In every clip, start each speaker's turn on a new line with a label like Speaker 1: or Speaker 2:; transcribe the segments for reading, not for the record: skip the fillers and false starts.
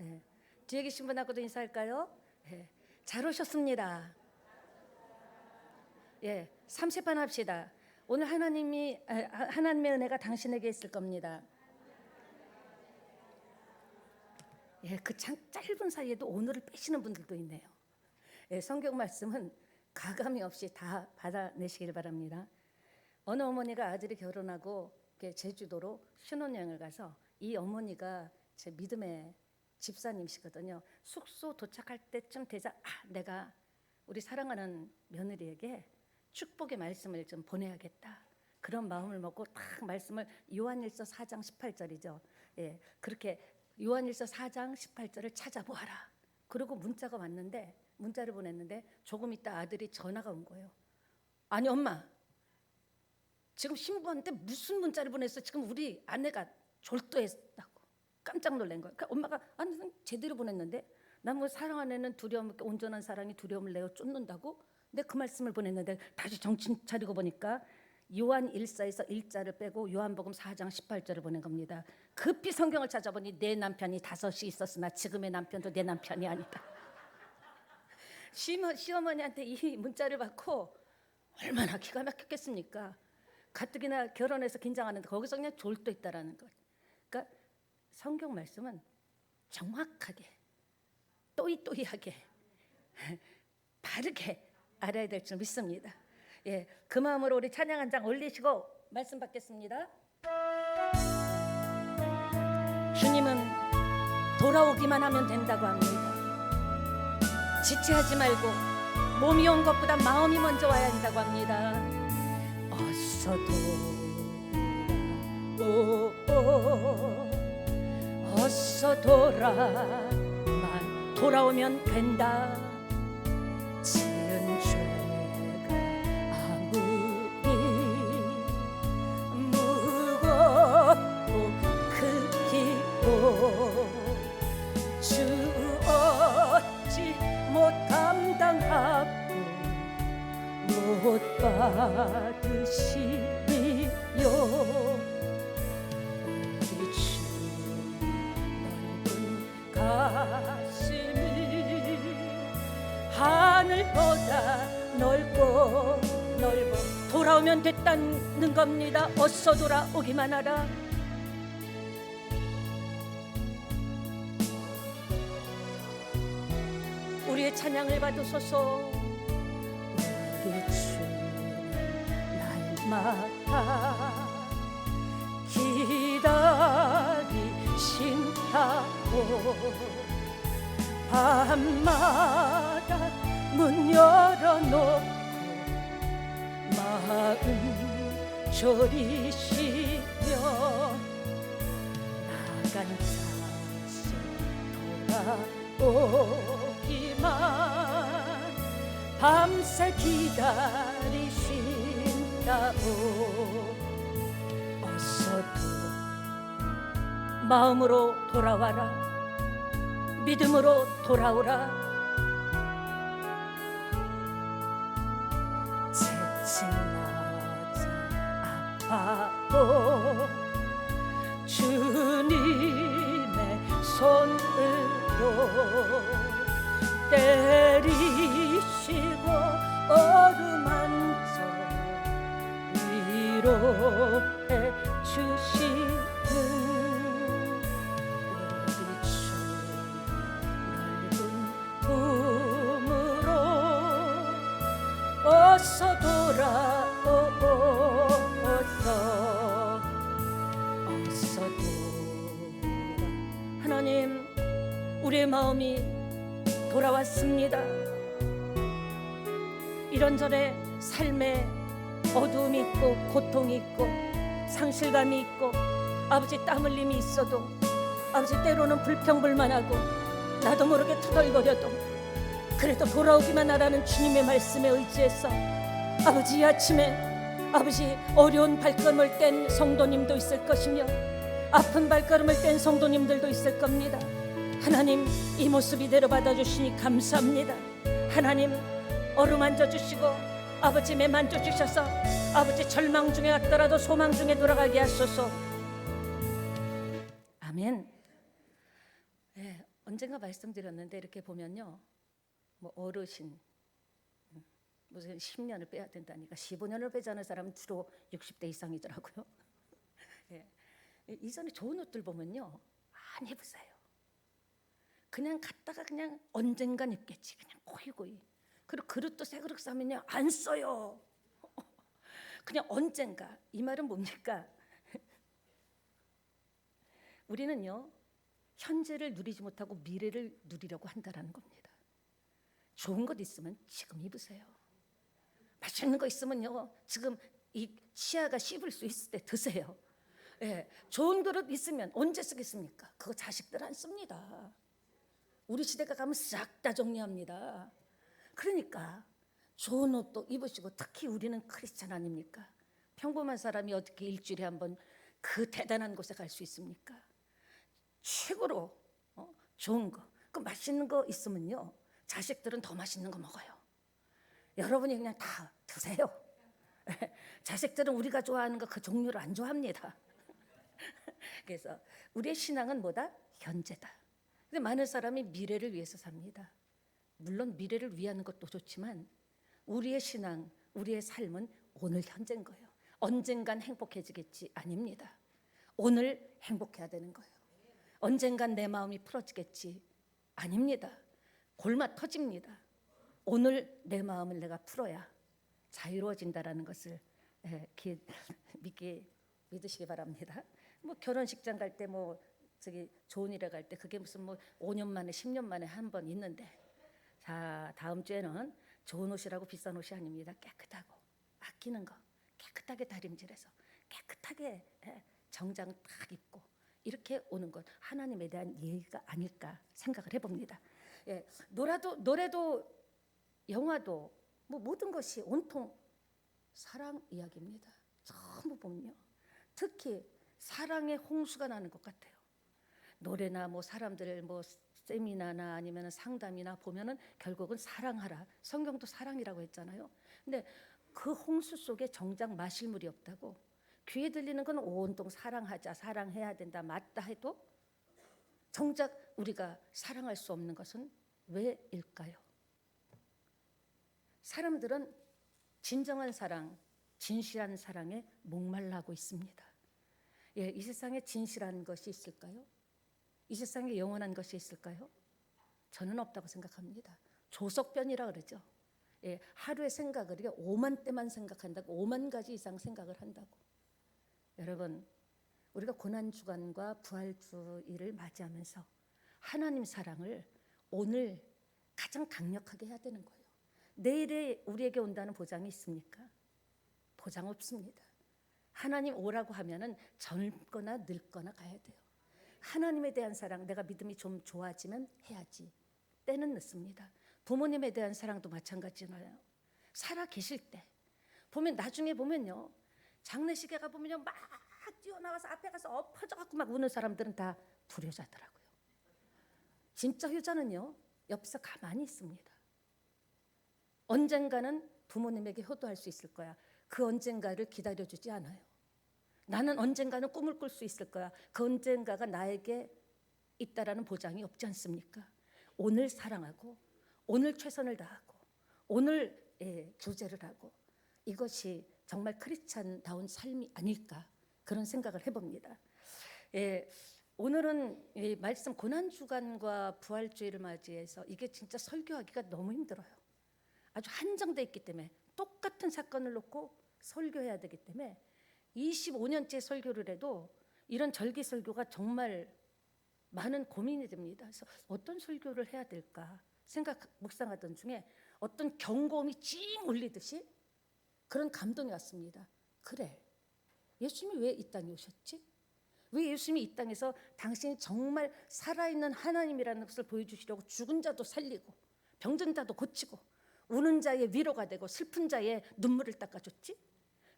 Speaker 1: 예. 뒤에 계신 분하고도 인사할까요? 예. 잘 오셨습니다. 예, 30번 합시다. 오늘 하나님의 은혜가 당신에게 있을 겁니다. 예, 그 짧은 사이에도 오늘을 빼시는 분들도 있네요. 예, 성경 말씀은 가감이 없이 다 받아내시길 바랍니다. 어느 어머니가 아들이 결혼하고 제주도로 신혼여행을 가서 이 어머니가 제 믿음의 집사님이시거든요. 숙소 도착할 때쯤 되자 내가 우리 사랑하는 며느리에게 축복의 말씀을 좀 보내야겠다. 그런 마음을 먹고 딱 말씀을 요한일서 4장 18절이죠. 예, 그렇게 요한일서 4장 18절을 찾아보아라. 그리고 문자가 왔는데 문자를 보냈는데 조금 있다 아들이 전화가 온 거예요. 아니 엄마, 지금 신부한테 무슨 문자를 보냈어? 지금 우리 아내가 졸도했다고. 깜짝 놀란 거예요. 그러니까 엄마가 아니 제대로 보냈는데 난 뭐 사랑하는 애는 두려움, 온전한 사랑이 두려움을 내어 쫓는다고? 근데 그 말씀을 보냈는데 다시 정신 차리고 보니까 요한 1사에서 1자를 빼고 요한복음 4장 18절을 보낸 겁니다. 급히 성경을 찾아보니 내 남편이 5이 있었으나 지금의 남편도 내 남편이 아니다. 시어머니한테 이 문자를 받고 얼마나 기가 막혔겠습니까? 가뜩이나 결혼해서 긴장하는데 거기서 그냥 졸도했다라는 것. 그러니까 성경 말씀은 정확하게 또이또이하게 바르게 알아야 될 줄 믿습니다. 예, 그 마음으로 우리 찬양 한 장 올리시고 말씀 받겠습니다. 주님은 돌아오기만 하면 된다고 합니다. 지체하지 말고 몸이 온 것보다 마음이 먼저 와야 한다고 합니다. 어서 어서 돌아오면 된다. 지은 죄가 아무리 무겁고 크기도 주 어찌 못 감당하고 못 받으시리요. 우리 주 넓은 가슴이 하늘보다 넓고 돌아오면 됐다는 겁니다. 어서 돌아오기만 하라. 우리의 찬양을 받으소서. 우리 주 날마다 기다리신다고 밤마다 문 열어놓고 마음 졸이시며 나간 자식 돌아오기만 밤새 기다리신다고. 어서도 마음으로 돌아와라. 믿음으로 돌아오라. 채찍맞아 아파도 주님의 손으로 때리시고 어루만져 위로해 주시는 어서 돌아. 하나님, 우리의 마음이 돌아왔습니다. 이런저런 삶에 어두움이 있고 고통이 있고 상실감이 있고 아버지 땀 흘림이 있어도 아버지 때로는 불평불만하고 나도 모르게 투덜거려도 그래도 돌아오기만 하라는 주님의 말씀에 의지해서 아버지 이 아침에 아버지 어려운 발걸음을 뗀 성도님도 있을 것이며 아픈 발걸음을 뗀 성도님들도 있을 겁니다. 하나님, 이 모습 이대로 받아주시니 감사합니다. 하나님, 어루만져 주시고 아버지 매만져 주셔서 아버지 절망 중에 왔더라도 소망 중에 돌아가게 하소서. 아멘. 네, 언젠가 말씀드렸는데 이렇게 보면요, 뭐 어르신 무슨 10년을 빼야 된다니까 15년을 빼자는 사람은 주로 60대 이상이더라고요. 예. 이전에 좋은 옷들 보면요 안 입으세요. 그냥 갖다가 그냥 언젠간 입겠지, 그냥 고이고이. 그리고 그릇도 새 그릇 사면요 안 써요. 그냥 언젠가. 이 말은 뭡니까? 우리는요 현재를 누리지 못하고 미래를 누리려고 한다라는 겁니다. 좋은 것 있으면 지금 입으세요. 맛있는 거 있으면요 지금 이 치아가 씹을 수 있을 때 드세요. 예, 좋은 그릇 있으면 언제 쓰겠습니까? 그거 자식들 안 씁니다. 우리 시대가 가면 싹 다 정리합니다. 그러니까 좋은 옷도 입으시고, 특히 우리는 크리스찬 아닙니까? 평범한 사람이 어떻게 일주일에 한 번 그 대단한 곳에 갈 수 있습니까? 최고로 좋은 거, 그 맛있는 거 있으면요 자식들은 더 맛있는 거 먹어요. 여러분이 그냥 다 드세요. 자식들은 우리가 좋아하는 거 그 종류를 안 좋아합니다. 그래서 우리의 신앙은 뭐다? 현재다. 근데 많은 사람이 미래를 위해서 삽니다. 물론 미래를 위하는 것도 좋지만 우리의 신앙, 우리의 삶은 오늘 현재인 거예요. 언젠간 행복해지겠지? 아닙니다. 오늘 행복해야 되는 거예요. 언젠간 내 마음이 풀어지겠지? 아닙니다. 골마 터집니다. 오늘 내 마음을 내가 풀어야 자유로워진다라는 것을 믿으시기 바랍니다. 뭐 결혼식장 갈 때 뭐 저기 좋은 일에 갈 때 그게 무슨 뭐 5년 만에 10년 만에 한 번 있는데, 자 다음 주에는 좋은 옷이라고 비싼 옷이 아닙니다. 깨끗하고 아끼는 거 깨끗하게 다림질해서 깨끗하게 정장 딱 입고 이렇게 오는 것 하나님에 대한 예의가 아닐까 생각을 해봅니다. 예, 노래도 영화도 뭐 모든 것이 온통 사랑 이야기입니다. 전부 보면요 특히 사랑의 홍수가 나는 것 같아요. 노래나 뭐 사람들 뭐 세미나나 아니면 상담이나 보면은 결국은 사랑하라. 성경도 사랑이라고 했잖아요. 근데 그 홍수 속에 정작 마실 물이 없다고. 귀에 들리는 건 온통 사랑하자, 사랑해야 된다, 맞다 해도 정작 우리가 사랑할 수 없는 것은 왜일까요? 사람들은 진정한 사랑, 진실한 사랑에 목말라하고 있습니다. 예, 이 세상에 진실한 것이 있을까요? 이 세상에 영원한 것이 있을까요? 저는 없다고 생각합니다. 조석변이라 그러죠. 예, 하루의 생각을 5만 때만 생각한다고, 5만 가지 이상 생각을 한다고. 여러분, 우리가 고난주간과 부활주일을 맞이하면서 하나님 사랑을 오늘 가장 강력하게 해야 되는 거예요. 내일에 우리에게 온다는 보장이 있습니까? 보장 없습니다. 하나님 오라고 하면은 젊거나 늙거나 가야 돼요. 하나님에 대한 사랑, 내가 믿음이 좀 좋아지면 해야지. 때는 늦습니다. 부모님에 대한 사랑도 마찬가지잖아요. 살아 계실 때 보면, 나중에 보면요 장례식에 가 보면요 막 뛰어나와서 앞에 가서 엎어져 갖고 막 우는 사람들은 다 불효자더라고요. 진짜 효자는요 옆에서 가만히 있습니다. 언젠가는 부모님에게 효도할 수 있을 거야. 그 언젠가를 기다려주지 않아요. 나는 언젠가는 꿈을 꿀 수 있을 거야. 그 언젠가가 나에게 있다라는 보장이 없지 않습니까? 오늘 사랑하고 오늘 최선을 다하고 오늘 교제를 하고, 이것이 정말 크리스찬다운 삶이 아닐까 그런 생각을 해봅니다. 오늘은 말씀 고난주간과 부활주의를 맞이해서 이게 진짜 설교하기가 너무 힘들어요. 아주 한정돼 있기 때문에 똑같은 사건을 놓고 설교해야 되기 때문에 25년째 설교를 해도 이런 절기 설교가 정말 많은 고민이 됩니다. 그래서 어떤 설교를 해야 될까 묵상하던 중에 어떤 경고음이 찡 울리듯이 그런 감동이 왔습니다. 그래, 예수님이 왜 이 땅에 오셨지? 왜 예수님이 이 땅에서 당신이 정말 살아있는 하나님이라는 것을 보여주시려고 죽은 자도 살리고 병든 자도 고치고 우는 자의 위로가 되고 슬픈 자의 눈물을 닦아줬지?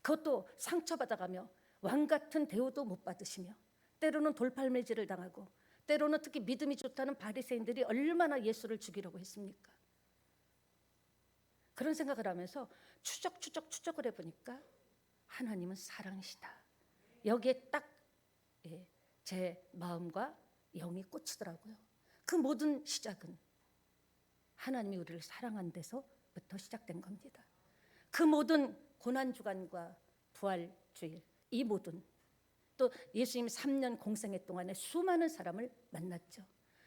Speaker 1: 그것도 상처받아가며 왕같은 대우도 못 받으시며 때로는 돌팔매질을 당하고 때로는 특히 믿음이 좋다는 바리새인들이 얼마나 예수를 죽이려고 했습니까? 그런 생각을 하면서 추적을 해보니까 하나님은 사랑이시다. 여기에 딱 제 마음과 영이 꽂히더라고요. 그 모든 시작은 하나님이 우리를 사랑한 데서부터 시작된 겁니다. 그 모든 고난주간과 부활주일, 이 모든, 또 예수님이 3년 공생애 동안에 수많은 사람을 만났죠.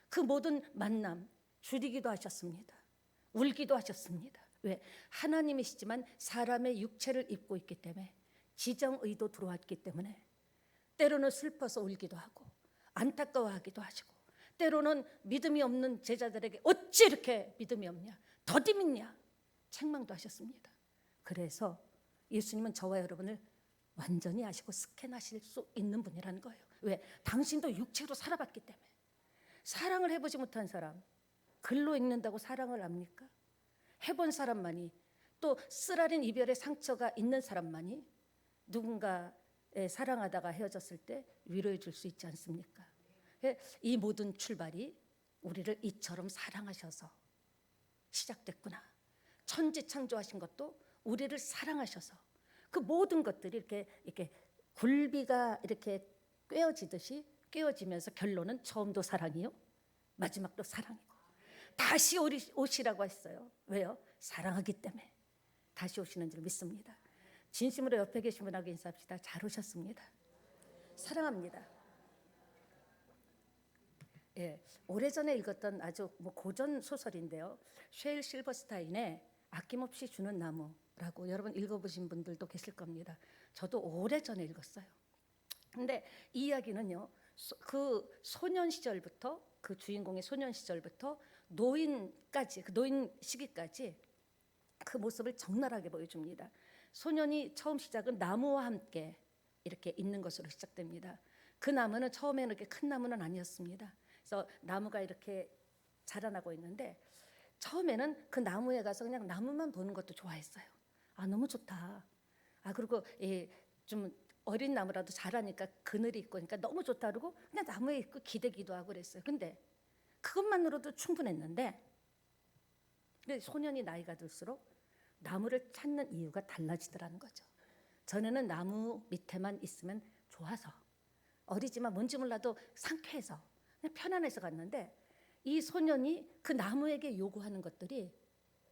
Speaker 1: 그 모든 만남, 줄이기도 하셨습니다. 울기도 하셨습니다. 왜? 하나님이시지만 사람의 육체를 입고 있기 때문에, 지정의도 들어왔기 때문에 때로는 슬퍼서 울기도 하고 안타까워하기도 하시고, 때로는 믿음이 없는 제자들에게 어찌 이렇게 믿음이 없냐, 더디 믿냐, 책망도 하셨습니다. 그래서 예수님은 저와 여러분을 완전히 아시고 스캔하실 수 있는 분이라는 거예요. 왜? 당신도 육체로 살아봤기 때문에. 사랑을 해보지 못한 사람, 글로 읽는다고 사랑을 합니까? 해본 사람만이, 또 쓰라린 이별의 상처가 있는 사람만이 누군가의 사랑하다가 헤어졌을 때 위로해 줄 수 있지 않습니까? 이 모든 출발이 우리를 이처럼 사랑하셔서 시작됐구나. 천지 창조하신 것도 우리를 사랑하셔서, 그 모든 것들이 이렇게 굴비가 이렇게 꿰어지듯이 꿰어지면서 결론은 처음도 사랑이요, 마지막도 사랑이고, 다시 오시라고 했어요. 왜요? 사랑하기 때문에 다시 오시는 줄 믿습니다. 진심으로 옆에 계신 분하고 인사합시다. 잘 오셨습니다. 사랑합니다. 예, 오래전에 읽었던 아주 고전 소설인데요. 셰일 실버스타인의 아낌없이 주는 나무라고, 여러분 읽어보신 분들도 계실 겁니다. 저도 오래전에 읽었어요. 근데 이 이야기는요, 그 소년 시절부터, 그 주인공의 소년 시절부터 노인까지, 그 노인 시기까지 그 모습을 적나라하게 보여줍니다. 소년이 처음 시작은 나무와 함께 이렇게 있는 것으로 시작됩니다. 그 나무는 처음에는 이렇게 큰 나무는 아니었습니다. 그래서 나무가 이렇게 자라나고 있는데, 처음에는 그 나무에 가서 그냥 나무만 보는 것도 좋아했어요. 아, 너무 좋다. 아, 그리고 좀 어린 나무라도 자라니까 그늘이 있고 그러니까 너무 좋다 그러고 그냥 나무에 있고 기대기도 하고 그랬어요. 근데 그것만으로도 충분했는데, 근데 소년이 나이가 들수록 나무를 찾는 이유가 달라지더라는 거죠. 전에는 나무 밑에만 있으면 좋아서, 어리지만 뭔지 몰라도 상쾌해서 그냥 편안해서 갔는데, 이 소년이 그 나무에게 요구하는 것들이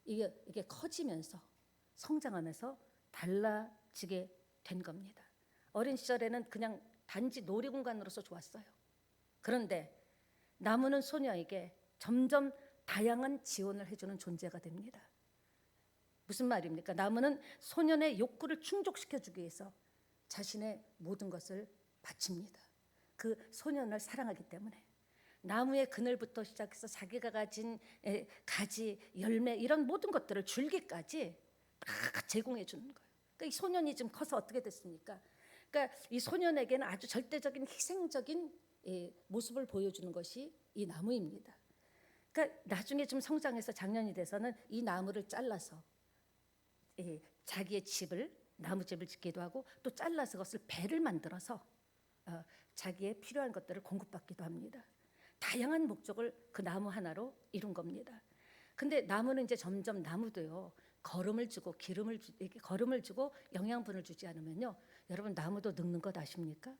Speaker 1: 이게 커지면서 성장하면서 달라지게 된 겁니다. 어린 시절에는 그냥 단지 놀이공간으로서 좋았어요. 그런데 나무는 소녀에게 점점 다양한 지원을 해주는 존재가 됩니다. 무슨 말입니까? 나무는 소년의 욕구를 충족시켜주기 위해서 자신의 모든 것을 바칩니다. 그 소년을 사랑하기 때문에. 나무의 그늘부터 시작해서 자기가 가진 가지, 열매, 이런 모든 것들을, 줄기까지 다 제공해 주는 거예요. 그러니까 이 소년이 좀 커서 어떻게 됐습니까? 그러니까 이 소년에게는 아주 절대적인 희생적인 모습을 보여주는 것이 이 나무입니다. 그러니까 나중에 좀 성장해서 장년이 돼서는 이 나무를 잘라서 자기의 집을, 나무집을 짓기도 하고, 또 잘라서 그것을 배를 만들어서 자기의 필요한 것들을 공급받기도 합니다. 다양한 목적을 그 나무 하나로 이룬 겁니다. 근데 나무는 이제 점점, 나무도요, 거름을 주고 거름을 주고 영양분을 주지 않으면요, 여러분 나무도 늙는 것 아십니까?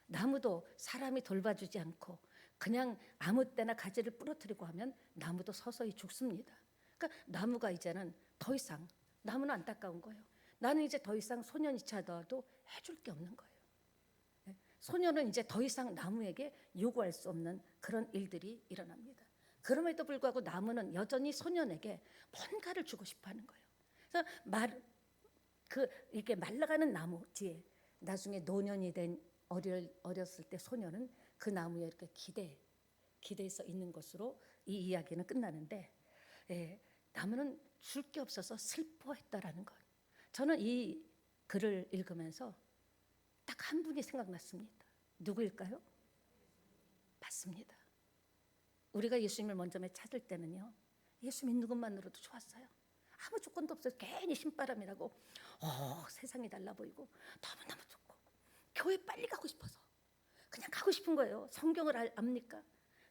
Speaker 1: 나무도 사람이 돌봐주지 않고 그냥 아무 때나 가지를 부러뜨리고 하면 나무도 서서히 죽습니다. 그러니까 나무가 이제는 더 이상, 나무는 안타까운 거예요. 나는 이제 더 이상 소년이 찾아와도 해줄 게 없는 거예요. 소년은 이제 더 이상 나무에게 요구할 수 없는 그런 일들이 일어납니다. 그럼에도 불구하고 나무는 여전히 소년에게 뭔가를 주고 싶어하는 거예요. 그래서 이렇게 말라가는 나무 뒤에 나중에 노년이 된 어렸을 때 소년은 그 나무에 이렇게 기대서 있는 것으로 이 이야기는 끝나는데, 나무는 줄 게 없어서 슬퍼했다라는 것. 저는 이 글을 읽으면서 딱 한 분이 생각났습니다. 누구일까요? 맞습니다. 우리가 예수님을 먼저 찾을 때는요, 예수 믿는 것만으로도 좋았어요. 아무 조건도 없어요. 괜히 신바람이라고 세상이 달라 보이고 너무너무 좋고 교회 빨리 가고 싶어서 그냥 가고 싶은 거예요. 성경을 압니까?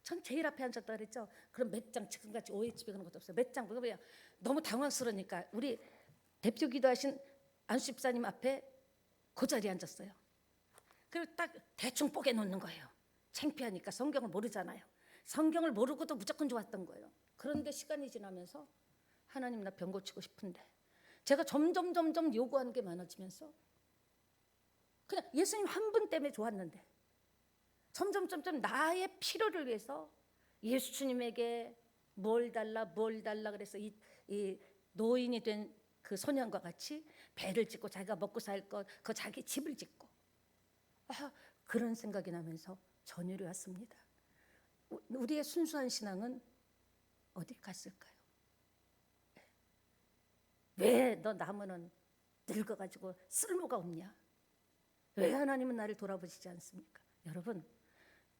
Speaker 1: 전 제일 앞에 앉았다 그랬죠. 그럼 몇 장, 지금같이 오해집에 그런 것도 없어요. 몇 장, 왜요? 너무 당황스러우니까 우리 대표 기도하신 안수 집사님 앞에 그 자리에 앉았어요. 그리고 딱 대충 뽀개 놓는 거예요. 창피하니까 성경을 모르잖아요. 성경을 모르고도 무조건 좋았던 거예요. 그런데 시간이 지나면서 하나님 나 병 고치고 싶은데 제가 점점 요구하는 게 많아지면서 그냥 예수님 한 분 때문에 좋았는데 점점 나의 필요를 위해서 예수님에게 뭘 달라 그래서 이 노인이 된 그 소년과 같이 배를 짓고 자기가 먹고 살 것, 그 자기 집을 짓고 그런 생각이 나면서 전율이 왔습니다. 우리의 순수한 신앙은 어디 갔을까요? 왜 너 나무는 늙어가지고 쓸모가 없냐? 왜 하나님은 나를 돌아보시지 않습니까? 여러분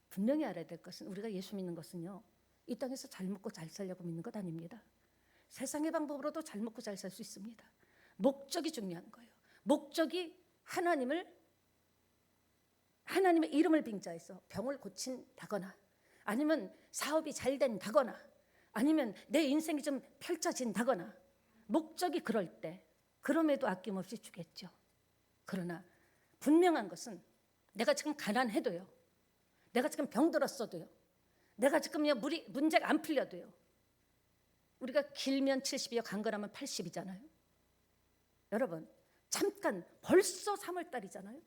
Speaker 1: 분명히 알아야 될 것은 우리가 예수 믿는 것은요 이 땅에서 잘 먹고 잘 살려고 믿는 것 아닙니다. 세상의 방법으로도 잘 먹고 잘 살 수 있습니다. 목적이 중요한 거예요. 목적이 하나님의 이름을 빙자해서 병을 고친다거나 아니면 사업이 잘 된다거나 아니면 내 인생이 좀 펼쳐진다거나 목적이 그럴 때 그럼에도 아낌없이 주겠죠. 그러나 분명한 것은 내가 지금 가난해도요, 내가 지금 병들었어도요, 내가 지금 문제가 안 풀려도요, 우리가 길면 70이요 강건하면 80이잖아요. 여러분 잠깐 벌써 3월달이잖아요.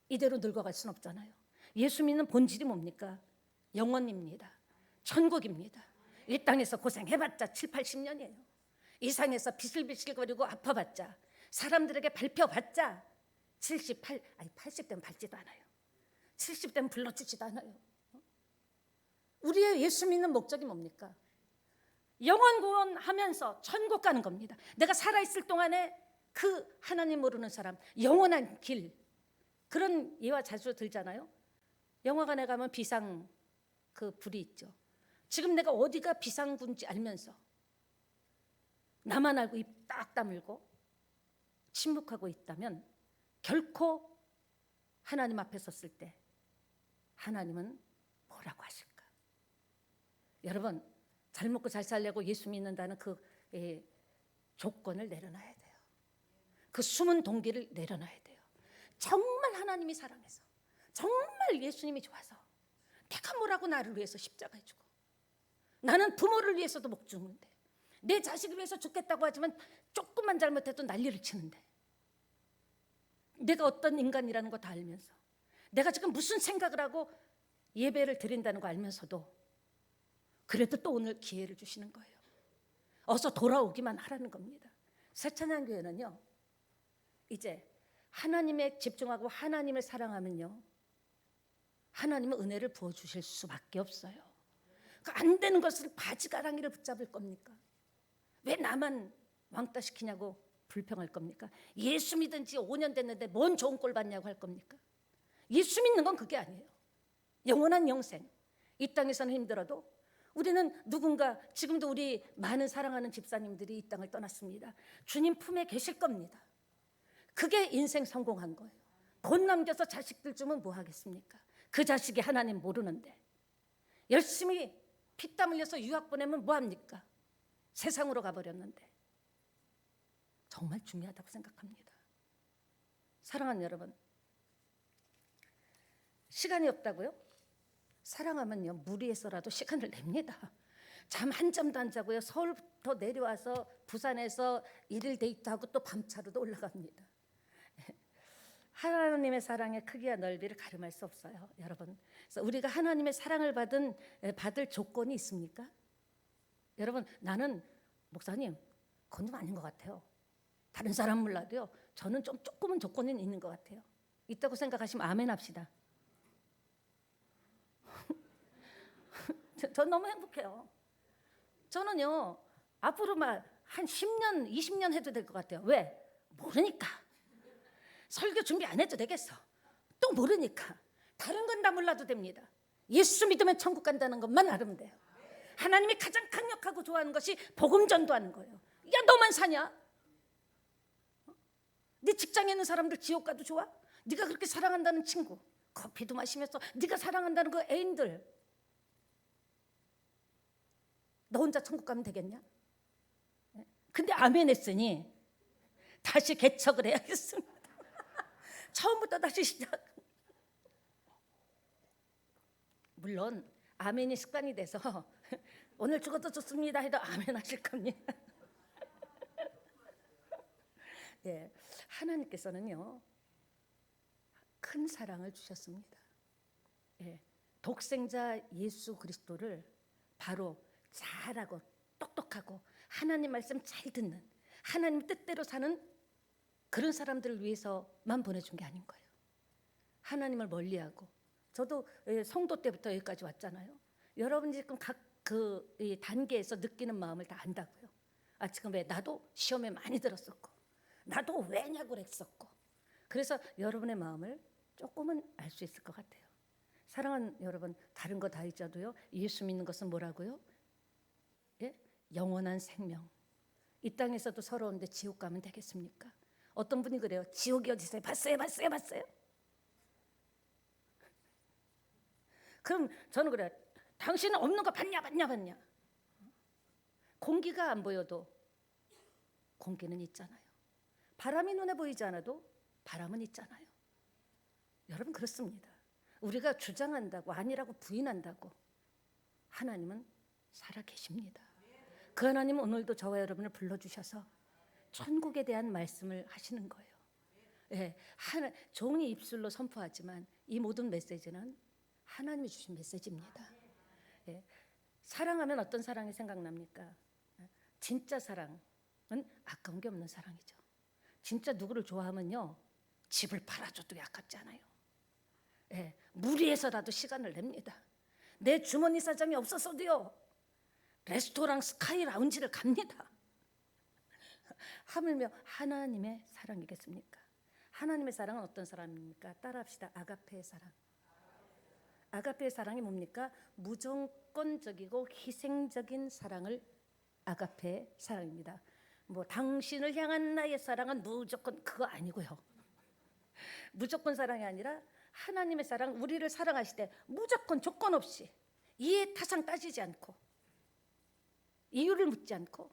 Speaker 1: 이대로 늙어갈 수는 없잖아요. 예수 믿는 본질이 뭡니까? 영원입니다. 천국입니다. 이 땅에서 고생해봤자 7, 80년이에요. 이 상에서 비실비실거리고 아파봤자 사람들에게 밟혀봤자 80대면 밟지도 않아요. 70대면 불러주지도 않아요. 우리의 예수 믿는 목적이 뭡니까? 영원 구원하면서 천국 가는 겁니다. 내가 살아있을 동안에 그 하나님 모르는 사람 영원한 길, 그런 예화 자주 들잖아요. 영화관에 가면 비상 그 불이 있죠. 지금 내가 어디가 비상군지 알면서 나만 알고 입 딱 다물고 침묵하고 있다면 결코 하나님 앞에 섰을 때 하나님은 뭐라고 하실까? 여러분 잘 먹고 잘 살려고 예수 믿는다는 그 조건을 내려놔야 돼요. 그 숨은 동기를 내려놔야 돼요. 정말 하나님이 사랑해서 정말 예수님이 좋아서 내가 뭐라고 나를 위해서 십자가에 주고 나는 부모를 위해서도 목 주는데 내 자식을 위해서 죽겠다고 하지만 조금만 잘못해도 난리를 치는데 내가 어떤 인간이라는 거 다 알면서 내가 지금 무슨 생각을 하고 예배를 드린다는 거 알면서도 그래도 또 오늘 기회를 주시는 거예요. 어서 돌아오기만 하라는 겁니다. 새찬양교회는요 이제 하나님에 집중하고 하나님을 사랑하면요 하나님은 은혜를 부어주실 수밖에 없어요. 안 되는 것을 바지가랑이를 붙잡을 겁니까? 왜 나만 왕따 시키냐고 불평할 겁니까? 예수 믿은 지 5년 됐는데 뭔 좋은 꼴 받냐고 할 겁니까? 예수 믿는 건 그게 아니에요. 영원한 영생. 이 땅에서는 힘들어도 우리는 누군가 지금도 우리 많은 사랑하는 집사님들이 이 땅을 떠났습니다. 주님 품에 계실 겁니다. 그게 인생 성공한 거예요. 돈 남겨서 자식들 주면 뭐 하겠습니까? 그 자식이 하나님 모르는데 열심히 피땀 흘려서 유학 보내면 뭐 합니까? 세상으로 가버렸는데 정말 중요하다고 생각합니다. 사랑하는 여러분, 시간이 없다고요? 사랑하면요 무리해서라도 시간을 냅니다. 잠 한 잠도 안 자고요 서울부터 내려와서 부산에서 일일 데이트하고 또 밤차로도 올라갑니다. 하나님의 사랑의 크기와 넓이를 가늠할 수 없어요, 여러분. 그래서 우리가 하나님의 사랑을 받을 조건이 있습니까? 여러분, 나는 목사님 그건 좀 아닌 것 같아요. 다른 사람 몰라도요 저는 좀 조금은 조건은 있는 것 같아요. 있다고 생각하시면 아멘 합시다. 전 너무 행복해요. 저는요 앞으로 막 한 10년 20년 해도 될 것 같아요. 왜? 모르니까. 설교 준비 안 해도 되겠어. 또 모르니까. 다른 건 다 몰라도 됩니다. 예수 믿으면 천국 간다는 것만 알면 돼요. 하나님이 가장 강력하고 좋아하는 것이 복음 전도하는 거예요. 야 너만 사냐? 네 직장에 있는 사람들 지옥 가도 좋아? 네가 그렇게 사랑한다는 친구 커피도 마시면서 네가 사랑한다는 그 애인들 너 혼자 천국 가면 되겠냐? 근데 아멘 했으니 다시 개척을 해야겠습니다. 처음부터 다시 시작. 물론 아멘이 습관이 돼서 오늘 죽어도 좋습니다 해도 아멘 하실 겁니다. 예, 하나님께서는요 큰 사랑을 주셨습니다. 예, 독생자 예수 그리스도를 바로 잘하고 똑똑하고 하나님 말씀 잘 듣는 하나님 뜻대로 사는 그런 사람들을 위해서만 보내준 게 아닌 거예요. 하나님을 멀리하고 저도 성도 때부터 여기까지 왔잖아요. 여러분 지금 각 그 단계에서 느끼는 마음을 다 안다고요. 아 지금 왜 나도 시험에 많이 들었었고 나도 왜냐고 그랬었고 그래서 여러분의 마음을 조금은 알 수 있을 것 같아요. 사랑하는 여러분 다른 거 다 잊어도요 예수 믿는 것은 뭐라고요? 예? 영원한 생명. 이 땅에서도 서러운데 지옥 가면 되겠습니까? 어떤 분이 그래요. 지옥이 어디 있어요? 봤어요? 그럼 저는 그래요. 당신은 없는 거 봤냐? 공기가 안 보여도 공기는 있잖아요. 바람이 눈에 보이지 않아도 바람은 있잖아요. 여러분 그렇습니다. 우리가 주장한다고 아니라고 부인한다고 하나님은 살아 계십니다. 그 하나님은 오늘도 저와 여러분을 불러주셔서 천국에 대한 말씀을 하시는 거예요. 예, 종이 입술로 선포하지만 이 모든 메시지는 하나님이 주신 메시지입니다. 예, 사랑하면 어떤 사랑이 생각납니까? 진짜 사랑은 아까운 게 없는 사랑이죠. 진짜 누구를 좋아하면요 집을 팔아줘도 아깝지 않아요. 예, 무리해서라도 시간을 냅니다. 내 주머니 사정이 없어서도요 레스토랑 스카이 라운지를 갑니다. 하물며 하나님의 사랑이겠습니까? 하나님의 사랑은 어떤 사랑입니까? 따라합시다. 아가페의 사랑. 아가페의 사랑이 뭡니까? 무조건적이고 희생적인 사랑을 아가페의 사랑입니다. 뭐 당신을 향한 나의 사랑은 무조건 그거 아니고요. 무조건 사랑이 아니라 하나님의 사랑, 우리를 사랑하실 때 무조건 조건 없이 이해 타상 따지지 않고 이유를 묻지 않고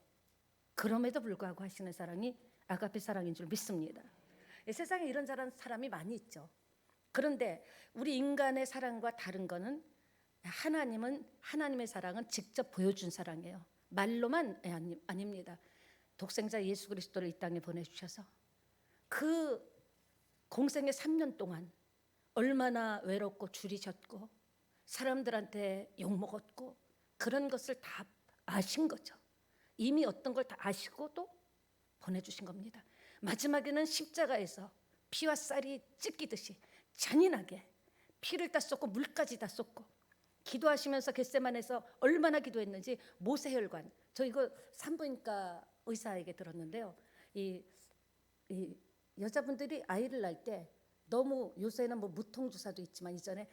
Speaker 1: 그럼에도 불구하고 하시는 사랑이 아가페 사랑인 줄 믿습니다. 세상에 이런 사람이 많이 있죠. 그런데 우리 인간의 사랑과 다른 거는 하나님은 하나님의 사랑은 직접 보여준 사랑이에요. 말로만 아닙니다. 독생자 예수 그리스도를 이 땅에 보내주셔서 그 공생의 3년 동안 얼마나 외롭고 줄이셨고 사람들한테 욕먹었고 그런 것을 다 아신 거죠. 이미 어떤 걸 다 아시고 또 보내주신 겁니다. 마지막에는 십자가에서 피와 쌀이 찢기듯이 잔인하게 피를 다 쏟고 물까지 다 쏟고 기도하시면서 겟세마네에서 얼마나 기도했는지 모세혈관 저 이거 산부인과 의사에게 들었는데요. 이 여자분들이 아이를 낳을 때 너무 요새는 뭐 무통주사도 있지만 이전에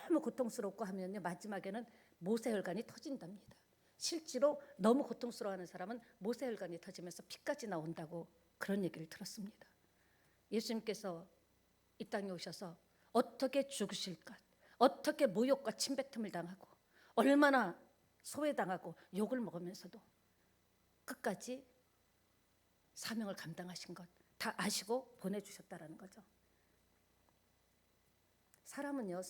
Speaker 1: 너무 고통스럽고 하면요 마지막에는 모세혈관이 터진답니다. 실제로 너무 고통스러워하는 사람은 모세혈관이 터지면서 피까지 나온다고 그런 얘기를 들었습니다. 예수님께서 이 땅에 오셔서 어떻게 죽으실까, 어떻게 모욕과 침뱉음을 당하고 얼마나 소외당하고 욕을 먹으면서도 끝까지 사명을 감당하신 것 다 아시고 보내주셨다라는 거죠. 사람은요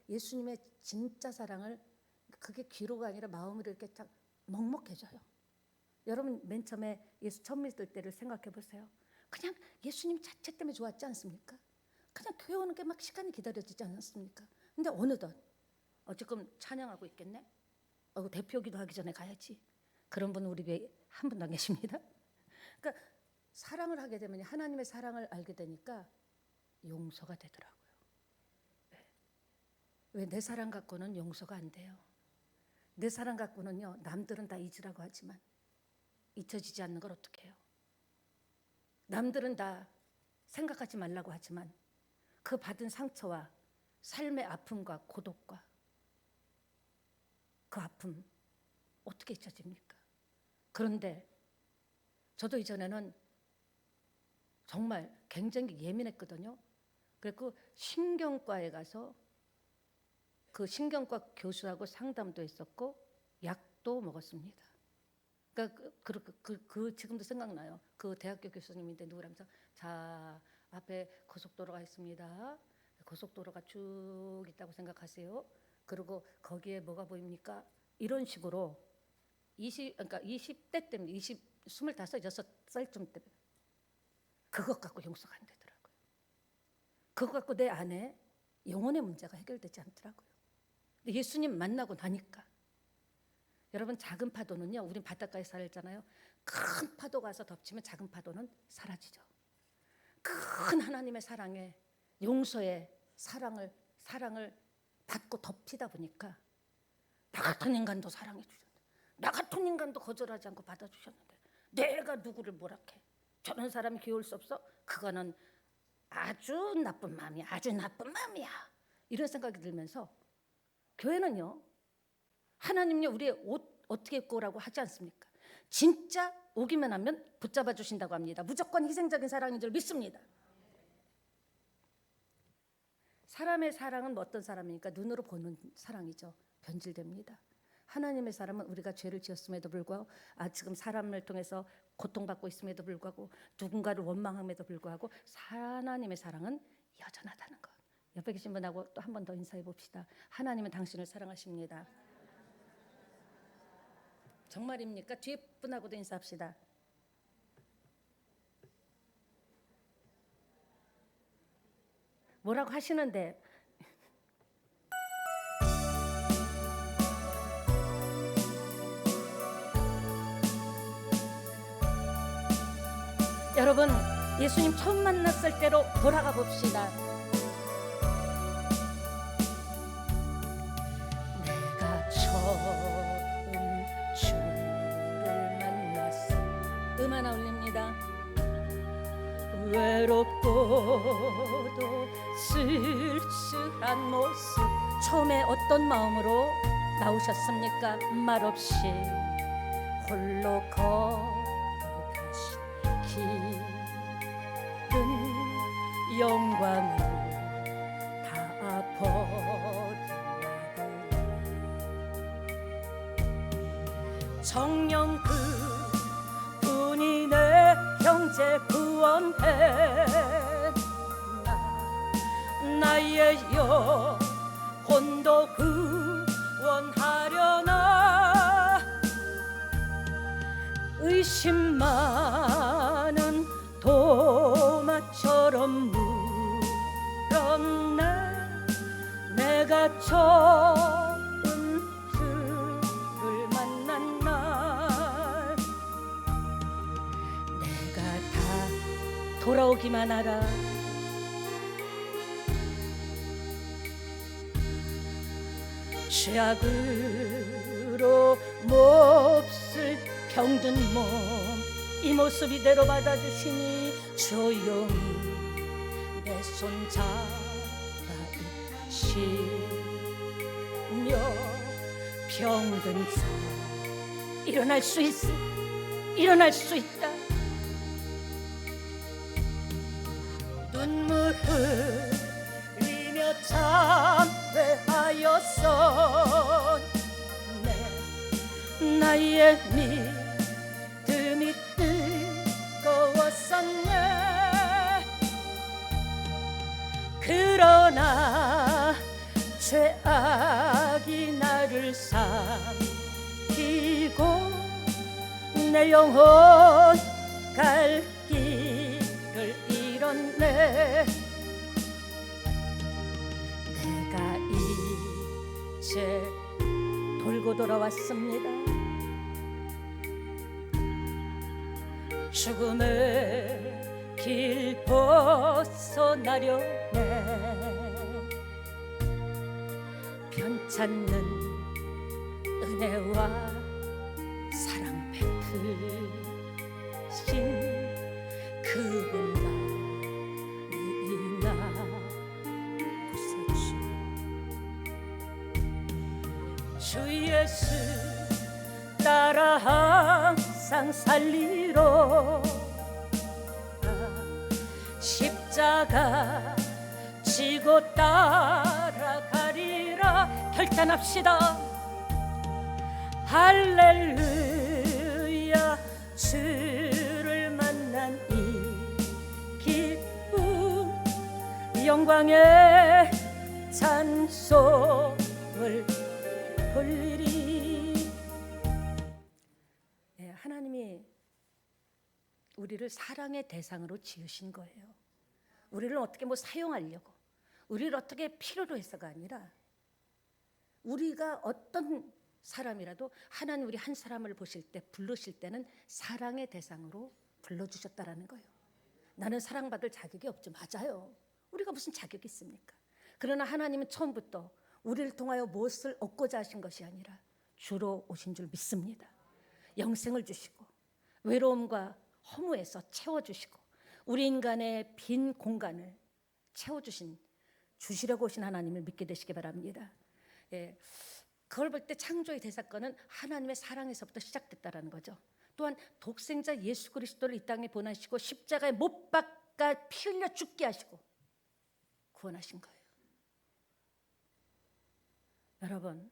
Speaker 1: 예수님의 진짜 사랑을 그게 귀로가 아니라 마음으로 이렇게 딱 먹먹해져요. 여러분 맨 처음에 예수 처음 믿을 때를 생각해 보세요. 그냥 예수님 자체 때문에 좋았지 않습니까? 그냥 교회 오는 게 막 시간이 기다려지지 않았습니까? 근데 어느덧 지금 찬양하고 있겠네? 대표 기도하기 전에 가야지. 그런 분은 우리 교회에 한 분도 안 계십니다. 그러니까 사랑을 하게 되면 하나님의 사랑을 알게 되니까 용서가 되더라고요. 왜 내 사랑 갖고는 용서가 안 돼요. 내 사랑 갖고는요 남들은 다 잊으라고 하지만 잊혀지지 않는 걸 어떻게 해요? 남들은 다 생각하지 말라고 하지만 그 받은 상처와 삶의 아픔과 고독과 그 아픔 어떻게 잊혀집니까? 그런데 저도 이전에는 정말 굉장히 예민했거든요. 그래서 신경과에 가서 그 신경과 교수하고 상담도 했었고 약도 먹었습니다. 그러니까 지금도 생각나요. 그 대학교 교수님인데 누구라면서 자 앞에 고속도로가 있습니다. 고속도로가 쭉 있다고 생각하세요. 그리고 거기에 뭐가 보입니까? 이런 식으로 20대 때문에 25, 6살쯤 때 그것 갖고 용서가 안 되더라고요. 그것 갖고 내 안에 영혼의 문제가 해결되지 않더라고요. 근데 예수님 만나고 나니까 여러분, 작은 파도는요, 우린 바닷가에 살잖아요. 큰 파도가 와서 덮치면 작은 파도는 사라지죠. 큰 하나님의 사랑에, 용서에 사랑을 받고 덮이다 보니까 나 같은 인간도 사랑해 주셨는데, 나 같은 인간도 거절하지 않고 받아주셨는데 내가 누구를 뭐라 해? 저런 사람이 귀여울 수 없어? 그거는 아주 나쁜 마음이야. 아주 나쁜 마음이야. 이런 생각이 들면서 교회는요, 하나님요 우리의 옷 어떻게 입고 오라고 하지 않습니까? 진짜 오기만 하면 붙잡아 주신다고 합니다. 무조건 희생적인 사랑인 줄 믿습니다. 사람의 사랑은 뭐 어떤 사람이니까 눈으로 보는 사랑이죠. 변질됩니다. 하나님의 사랑은 우리가 죄를 지었음에도 불구하고 지금 사람을 통해서 고통받고 있음에도 불구하고 누군가를 원망함에도 불구하고 하나님의 사랑은 여전하다는 것. 옆에 계신 분하고 또 한 번 더 인사해 봅시다. 하나님은 당신을 사랑하십니다. 정말입니까? 뒤에 분하고도 인사합시다. 뭐라고 하시는데 여러분, 예수님 처음 만났을 때로 돌아가 봅시다. 내가 처음 주를 만났을 하나 올립니다. 외롭고도 쓸쓸한 모습, 처음에 어떤 마음으로 나오셨습니까? 말없이 홀로 걸어가신 길은 영광을 다 버리나보니 정녕 그분이 내 형제 구원해 나의 영혼도 구원하려나 의심 많은 도마처럼 물었네. 내가 처음 주를 만난 날 내가 다 돌아오기만 하라. 죄악으로 몹쓸 병든 몸 이 모습 이대로 받아주시니 조용히 내 손 잡아 있으며 병든 자 일어날 수 있어. 일어날 수 있다. 눈물 흘리며 참회하였어. 나의 믿음이 뜨거웠었네. 그러나 죄악이 나를 삼키고 내 영혼 갈 길을 잃었네. 내가 이제 돌고 돌아왔습니다. 죽음의 길 벗어나려네. 변찮는 은혜와 사랑 베푸신 그분만이나 주 예수 따라 항상 살리러 십자가 지고 따라가리라. 결단합시다. 할렐루야. 주를 만난 이 기쁨 영광의 찬송을 돌리리. 하나님이 우리를 사랑의 대상으로 지으신 거예요. 우리를 어떻게 사용하려고, 우리를 어떻게 필요로 해서가 아니라, 우리가 어떤 사람이라도 하나님 우리 한 사람을 보실 때, 부르실 때는 사랑의 대상으로 불러주셨다라는 거예요. 나는 사랑받을 자격이 없죠. 맞아요. 우리가 무슨 자격이 있습니까? 그러나 하나님은 처음부터 우리를 통하여 무엇을 얻고자 하신 것이 아니라 주로 오신 줄 믿습니다. 영생을 주시고 외로움과 허무에서 채워주시고 우리 인간의 빈 공간을 주시려고 오신 하나님을 믿게 되시기 바랍니다. 그걸 볼 때 창조의 대사건은 하나님의 사랑에서부터 시작됐다라는 거죠. 또한 독생자 예수 그리스도를 이 땅에 보내시고 십자가에 못 박아 피 흘려 죽게 하시고 구원하신 거예요. 여러분,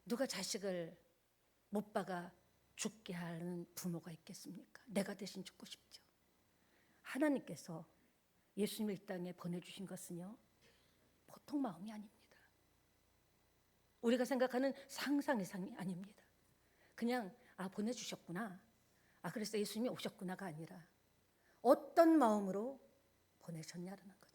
Speaker 1: 누가 자식을 못 박아 죽게 하는 부모가 있겠습니까? 내가 대신 죽고 싶죠. 하나님께서 예수님을 이 땅에 보내주신 것은요, 보통 마음이 아닙니다. 우리가 생각하는 상상 이상이 아닙니다. 그냥 보내주셨구나, 그래서 예수님이 오셨구나가 아니라 어떤 마음으로 보내셨냐라는 거죠.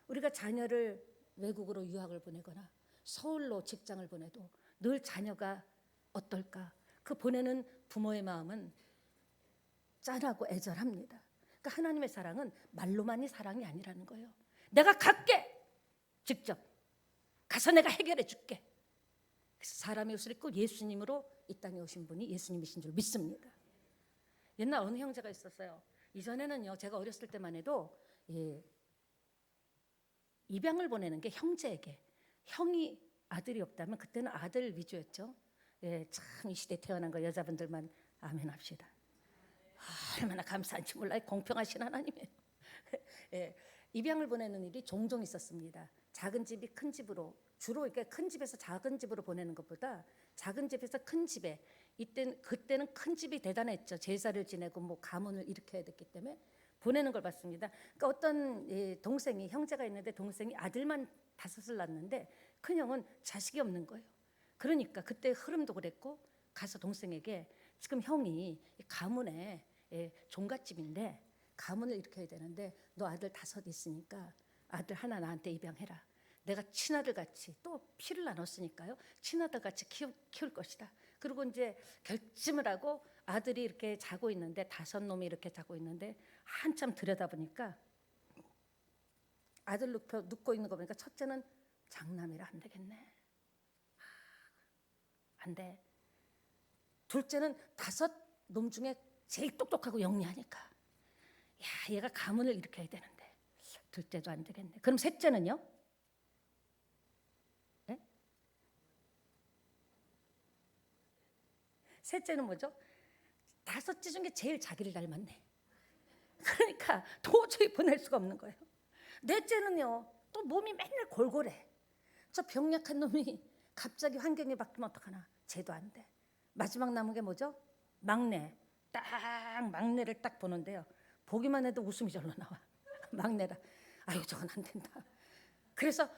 Speaker 1: 우리가 자녀를 외국으로 유학을 보내거나 서울로 직장을 보내도 늘 자녀가 어떨까, 그 보내는 부모의 마음은 짠하고 애절합니다. 그러니까 하나님의 사랑은 말로만이 사랑이 아니라는 거예요. 내가 갈게, 직접 가서 내가 해결해 줄게. 그래서 사람의 옷을 입고 예수님으로 이 땅에 오신 분이 예수님이신 줄 믿습니다. 옛날 어느 형제가 있었어요. 이전에는요, 제가 어렸을 때만 해도 입양을 보내는 게 형제에게, 형이 아들이 없다면 그때는 아들 위주였죠. 참 이 시대에 태어난 거 여자분들만 아멘 합시다. 얼마나 감사한지 몰라요. 공평하신 하나님이에요. 입양을 보내는 일이 종종 있었습니다. 작은 집이 큰 집으로, 주로 이렇게 큰 집에서 작은 집으로 보내는 것보다 작은 집에서 큰 집에, 그때는 큰 집이 대단했죠. 제사를 지내고 가문을 일으켜야 됐기 때문에 보내는 걸 봤습니다. 그러니까 어떤 동생이, 형제가 있는데 동생이 아들만 5을 낳았는데 큰형은 자식이 없는 거예요. 그러니까 그때 흐름도 그랬고, 가서 동생에게 지금 형이 가문에 종갓집인데 가문을 일으켜야 되는데 너 아들 5 있으니까 아들 하나 나한테 입양해라. 내가 친아들 같이, 또 피를 나눴으니까요, 친아들 같이 키울 것이다. 그리고 이제 결심을 하고 아들이 이렇게 자고 있는데, 5놈이 이렇게 자고 있는데 한참 들여다보니까 아들 눕고 있는 거 보니까 첫째는 장남이라 안 되겠네. 안 돼. 둘째는 5놈 중에 제일 똑똑하고 영리하니까, 야, 얘가 가문을 일으켜야 되는데 둘째도 안 되겠네. 그럼 셋째는요? 네? 셋째는 뭐죠? 5째 중에 제일 자기를 닮았네. 그러니까 도저히 보낼 수가 없는 거예요. 넷째는요, 또 몸이 맨날 골골해. 저 병약한 놈이 갑자기 환경이 바뀌면 어떡하나. 쟤도 안 돼. 마지막 남은 게 뭐죠? 막내. 딱 막내를 딱 보는데요, 보기만 해도 웃음이 절로 나와. 막내라. 아유, 저건 안 된다. 그래서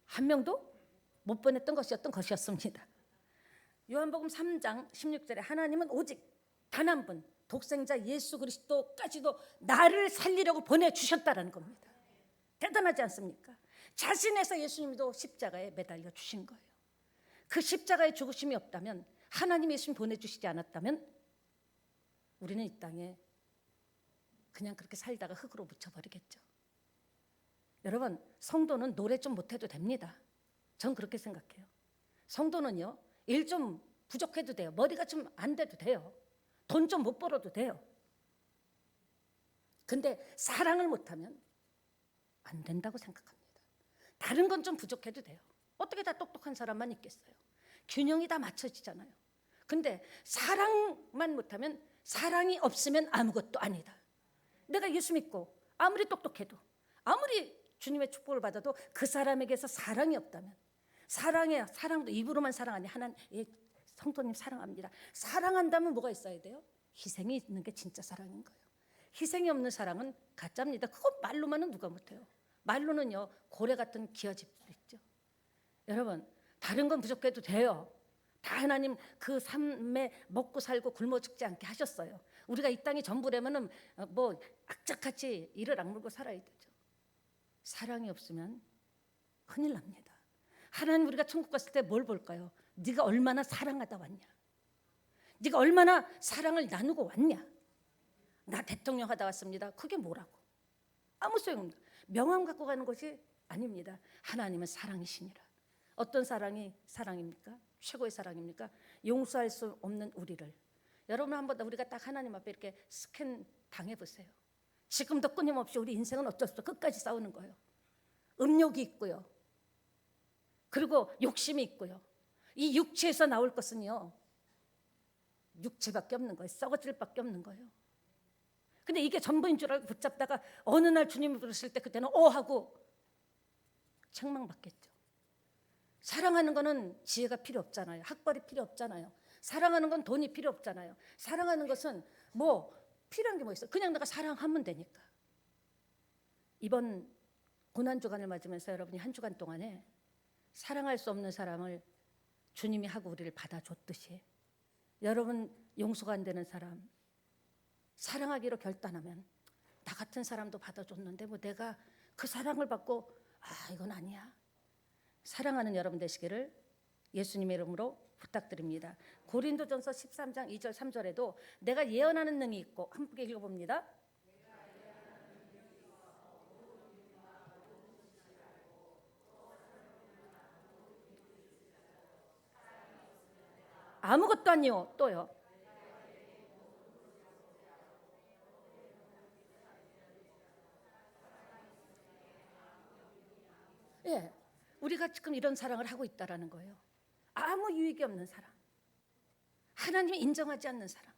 Speaker 1: 한 명도 못 보냈던 것이었습니다. 요한복음 3장 16절에 하나님은 오직 단 한 분, 독생자 예수 그리스도까지도 나를 살리려고 보내주셨다라는 겁니다. 대단하지 않습니까? 자신에서 예수님도 십자가에 매달려 주신 거예요. 그 십자가의 죽으심이 없다면, 하나님 예수님 보내주시지 않았다면 우리는 이 땅에 그냥 그렇게 살다가 흙으로 묻혀버리겠죠. 여러분, 성도는 노래 좀 못해도 됩니다. 전 그렇게 생각해요. 성도는요, 일 좀 부족해도 돼요. 머리가 좀 안 돼도 돼요. 돈 좀 못 벌어도 돼요. 근데 사랑을 못하면 안 된다고 생각합니다. 다른 건 좀 부족해도 돼요. 어떻게 다 똑똑한 사람만 있겠어요? 균형이 다 맞춰지잖아요. 근데 사랑만 못하면, 사랑이 없으면 아무것도 아니다. 내가 예수 믿고 아무리 똑똑해도, 아무리 주님의 축복을 받아도 그 사람에게서 사랑이 없다면, 사랑도 입으로만 사랑하니, 하나님, 성도님 사랑합니다. 사랑한다면 뭐가 있어야 돼요? 희생이 있는 게 진짜 사랑인 거예요. 희생이 없는 사랑은 가짜입니다. 그건 말로만은 누가 못해요. 말로는요 고래 같은 기아집들 있죠. 여러분 다른 건 부족해도 돼요. 다 하나님 그 삶에 먹고 살고 굶어 죽지 않게 하셨어요. 우리가 이 땅이 전부라면은 뭐 악착같이 이를 악물고 살아야 되죠. 사랑이 없으면 큰일 납니다. 하나님 우리가 천국 갔을 때 뭘 볼까요? 네가 얼마나 사랑하다 왔냐, 네가 얼마나 사랑을 나누고 왔냐. 나 대통령 하다 왔습니다. 그게 뭐라고? 아무 소용없습니다. 명함 갖고 가는 것이 아닙니다. 하나님은 사랑이시니라. 어떤 사랑이 사랑입니까? 최고의 사랑입니까? 용서할 수 없는 우리를. 여러분 한번 우리가 딱 하나님 앞에 이렇게 스캔 당해보세요. 지금도 끊임없이 우리 인생은 어쩔 수 없어 끝까지 싸우는 거예요. 음욕이 있고요, 그리고 욕심이 있고요. 이 육체에서 나올 것은요 육체밖에 없는 거예요. 썩어질 밖에 없는 거예요. 근데 이게 전부인 줄 알고 붙잡다가 어느 날 주님이 부르실 때 그때는 하고 책망받겠죠. 사랑하는 거는 지혜가 필요 없잖아요. 학벌이 필요 없잖아요. 사랑하는 건 돈이 필요 없잖아요. 사랑하는 것은 뭐 필요한 게 뭐 있어? 그냥 내가 사랑하면 되니까. 이번 고난주간을 맞으면서 여러분이 한 주간 동안에 사랑할 수 없는 사람을 주님이 하고 우리를 받아줬듯이 여러분 용서가 안 되는 사람 사랑하기로 결단하면 나 같은 사람도 받아줬는데 뭐 내가 그 사랑을 받고 이건 아니야. 사랑하는 여러분 되시기를 예수님의 이름으로 부탁드립니다. 고린도전서 13장 2절 3절에도 내가 예언하는 능이 있고 함께 읽어봅니다. 아무것도 아니요. 또요. 예, 우리가 지금 이런 사랑을 하고 있다라는 거예요. 아무 유익이 없는 사랑, 하나님이 인정하지 않는 사랑.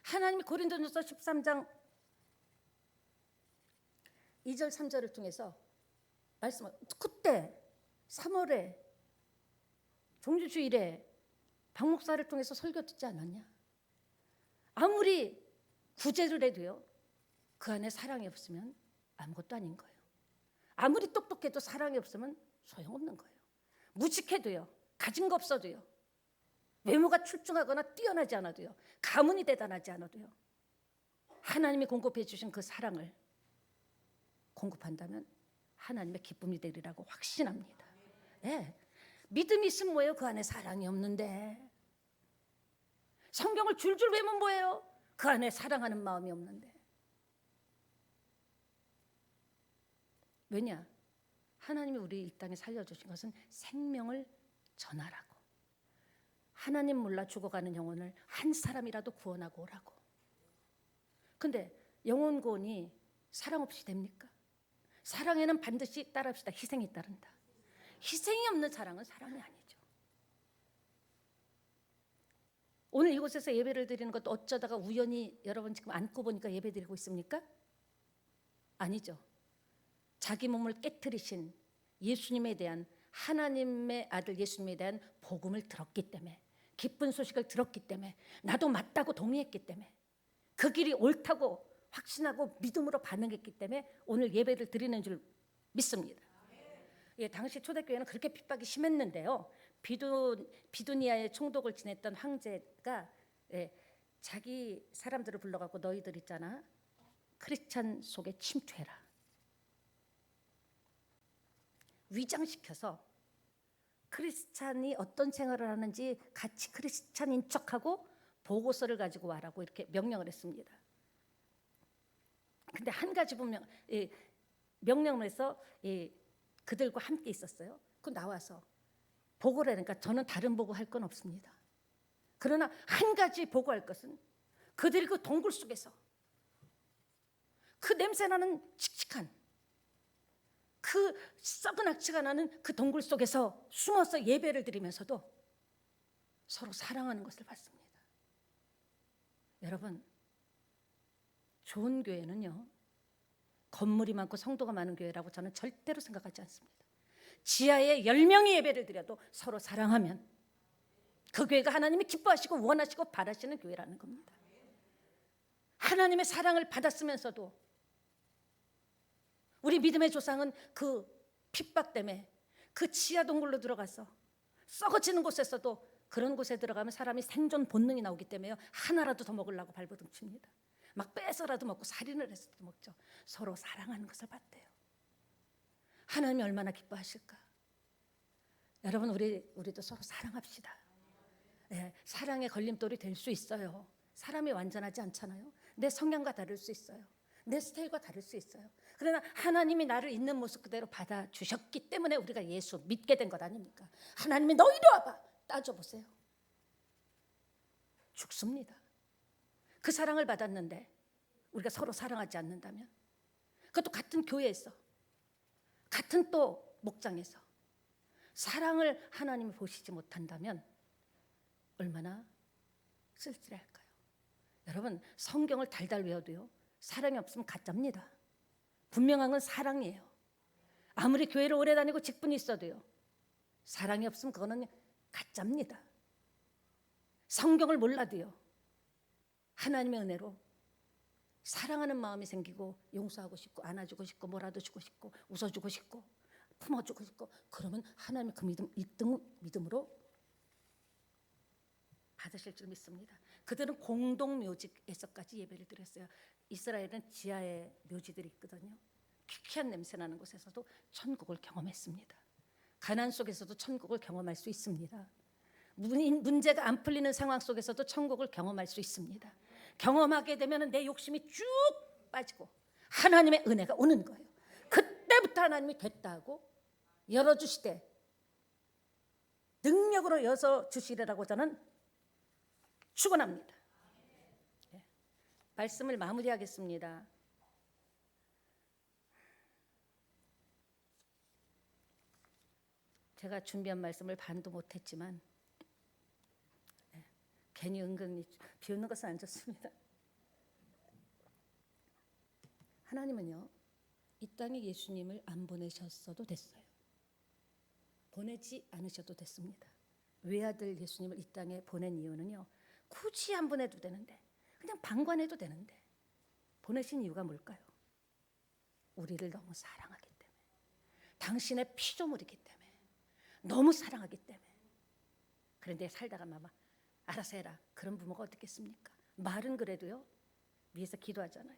Speaker 1: 하나님이 고린도전서 13장 2절 3절을 통해서 말씀을 그때 3월에 종주주일에 박 목사를 통해서 설교 듣지 않았냐? 아무리 구제를 해도요 그 안에 사랑이 없으면 아무것도 아닌 거예요. 아무리 똑똑해도 사랑이 없으면 소용없는 거예요. 무식해도요, 가진 거 없어도요, 외모가 출중하거나 뛰어나지 않아도요, 가문이 대단하지 않아도요, 하나님이 공급해 주신 그 사랑을 공급한다면 하나님의 기쁨이 되리라고 확신합니다. 네. 믿음이 있으면 뭐예요? 그 안에 사랑이 없는데. 성경을 줄줄 외우면 뭐예요? 그 안에 사랑하는 마음이 없는데. 왜냐? 하나님이 우리 이 땅에 살려주신 것은 생명을 전하라고. 하나님 몰라 죽어가는 영혼을 한 사람이라도 구원하고 오라고. 근데 영혼 구원이 사랑 없이 됩니까? 사랑에는 반드시 따라합시다. 희생이 따른다. 희생이 없는 사랑은 사랑이 아니죠. 오늘 이곳에서 예배를 드리는 것도 어쩌다가 우연히 여러분 지금 앉고 보니까 예배 드리고 있습니까? 아니죠. 자기 몸을 깨트리신 예수님에 대한, 하나님의 아들 예수님에 대한 복음을 들었기 때문에, 기쁜 소식을 들었기 때문에, 나도 맞다고 동의했기 때문에, 그 길이 옳다고 확신하고 믿음으로 반응했기 때문에 오늘 예배를 드리는 줄 믿습니다. 예, 당시 초대교회는 그렇게 핍박이 심했는데요, 비두니아의 총독을 지냈던 황제가 자기 사람들을 불러갖고 너희들 있잖아, 크리스찬 속에 침투해라, 위장시켜서 크리스찬이 어떤 생활을 하는지 같이 크리스찬인 척하고 보고서를 가지고 와라고 이렇게 명령을 했습니다. 근데 한 가지 보면 명령을 해서 그들과 함께 있었어요. 그 나와서 보고를 하니까 저는 다른 보고할 건 없습니다. 그러나 한 가지 보고할 것은 그들이 그 동굴 속에서 그 냄새나는 칙칙한 그 썩은 악취가 나는 그 동굴 속에서 숨어서 예배를 드리면서도 서로 사랑하는 것을 봤습니다. 여러분, 좋은 교회는요, 건물이 많고 성도가 많은 교회라고 저는 절대로 생각하지 않습니다. 지하에 10명이 예배를 드려도 서로 사랑하면 그 교회가 하나님이 기뻐하시고 원하시고 바라시는 교회라는 겁니다. 하나님의 사랑을 받았으면서도 우리 믿음의 조상은 그 핍박 때문에 그 지하 동굴로 들어가서 썩어지는 곳에서도 그런 곳에 들어가면 사람이 생존 본능이 나오기 때문에 하나라도 더 먹으려고 발버둥칩니다. 막 빼서라도 먹고 살인을 해서도 먹죠. 서로 사랑하는 것을 봤대요. 하나님이 얼마나 기뻐하실까. 여러분, 우리도 서로 사랑합시다. 네, 사랑의 걸림돌이 될 수 있어요. 사람이 완전하지 않잖아요. 내 성향과 다를 수 있어요. 내 스타일과 다를 수 있어요. 그러나 하나님이 나를 있는 모습 그대로 받아주셨기 때문에 우리가 예수 믿게 된 것 아닙니까? 하나님이 너 이리 와봐 따져보세요. 죽습니다. 그 사랑을 받았는데 우리가 서로 사랑하지 않는다면, 그것도 같은 교회에서, 같은 또 목장에서 사랑을 하나님이 보시지 못한다면 얼마나 쓸쓸할까요? 여러분, 성경을 달달 외워도요, 사랑이 없으면 가짜입니다. 분명한 건 사랑이에요. 아무리 교회를 오래 다니고 직분이 있어도요, 사랑이 없으면 그거는 가짜입니다. 성경을 몰라도요, 하나님의 은혜로 사랑하는 마음이 생기고 용서하고 싶고 안아주고 싶고 뭐라도 주고 싶고 웃어주고 싶고 품어주고 싶고, 그러면 하나님의 그 믿음 1등 믿음으로 받으실 줄 믿습니다. 그들은 공동묘지에서까지 예배를 드렸어요. 이스라엘은 지하에 묘지들이 있거든요. 퀴퀴한 냄새 나는 곳에서도 천국을 경험했습니다. 가난 속에서도 천국을 경험할 수 있습니다. 문제가 안 풀리는 상황 속에서도 천국을 경험할 수 있습니다. 경험하게 되면 내 욕심이 쭉 빠지고 하나님의 은혜가 오는 거예요. 그때부터 하나님이 됐다고 열어주시되 능력으로 열어주시리라고 저는 축원합니다. 네. 말씀을 마무리하겠습니다. 제가 준비한 말씀을 반도 못했지만 괜히 은근히 비웃는 것은 안 좋습니다. 하나님은요, 이 땅에 예수님을 안 보내셨어도 됐어요. 보내지 않으셔도 됐습니다. 외아들 예수님을 이 땅에 보낸 이유는요, 굳이 안 보내도 되는데, 그냥 방관해도 되는데 보내신 이유가 뭘까요? 우리를 너무 사랑하기 때문에, 당신의 피조물이기 때문에, 너무 사랑하기 때문에. 그런데 살다가 마마 알아서 해라, 그런 부모가 어떻겠습니까? 말은 그래도요, 위에서 기도하잖아요.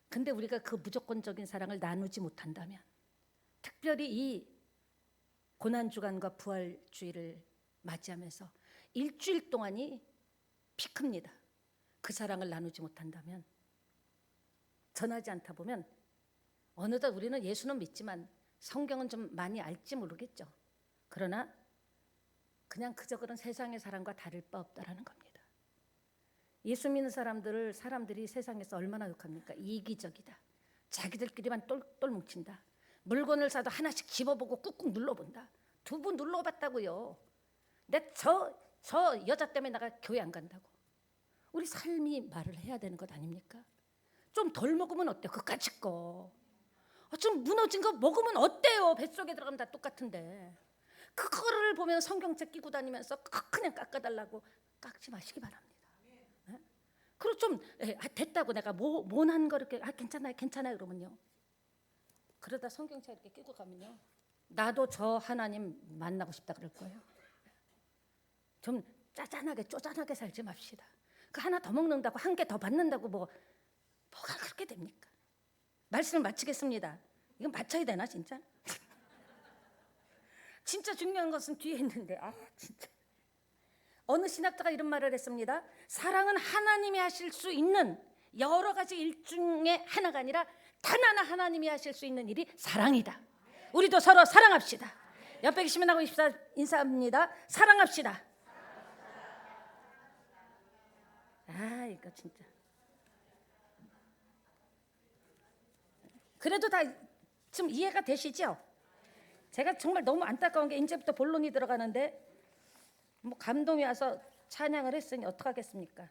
Speaker 1: 근데 우리가 그 무조건적인 사랑을 나누지 못한다면, 특별히 이 고난주간과 부활주의를 맞이하면서 일주일 동안이 피크입니다. 그 사랑을 나누지 못한다면, 전하지 않다 보면 어느덧 우리는 예수는 믿지만 성경은 좀 많이 알지 모르겠죠. 그러나 그냥 그저 그런 세상의 사람과 다를 바 없다라는 겁니다. 예수 믿는 사람들이 세상에서 얼마나 욕합니까? 이기적이다. 자기들끼리만 똘똘 뭉친다. 물건을 사도 하나씩 집어보고 꾹꾹 눌러본다. 두부 눌러봤다고요. 내 저 여자 때문에 내가 교회 안 간다고. 우리 삶이 말을 해야 되는 것 아닙니까? 좀 덜 먹으면 어때요? 그까짓 거. 좀 무너진 거 먹으면 어때요? 뱃속에 들어가면 다 똑같은데. 그거를 보면 성경책 끼고 다니면서 그냥 깎아달라고 깎지 마시기 바랍니다. 네? 그리고 좀 됐다고 내가 모난 거 이렇게 괜찮아요 그러면요. 그러다 성경책 이렇게 끼고 가면요, 나도 저 하나님 만나고 싶다 그럴 거예요. 좀 쪼잔하게 살지 맙시다. 그 하나 더 먹는다고 한 개 더 받는다고 뭐가 그렇게 됩니까? 말씀을 마치겠습니다. 이건 맞춰야 되나 진짜? 진짜 중요한 것은 뒤에 있는데, 진짜. 어느 신학자가 이런 말을 했습니다. 사랑은 하나님이 하실 수 있는 여러 가지 일 중에 하나가 아니라 단 하나 하나님이 하실 수 있는 일이 사랑이다. 우리도 서로 사랑합시다. 옆에 계시면 하고 인사합니다. 사랑합시다. 이거 진짜. 그래도 다 지금 이해가 되시죠? 제가 정말 너무 안타까운 게 이제부터 본론이 들어가는데, 감동이 와서 찬양을 했으니 어떡하겠습니까?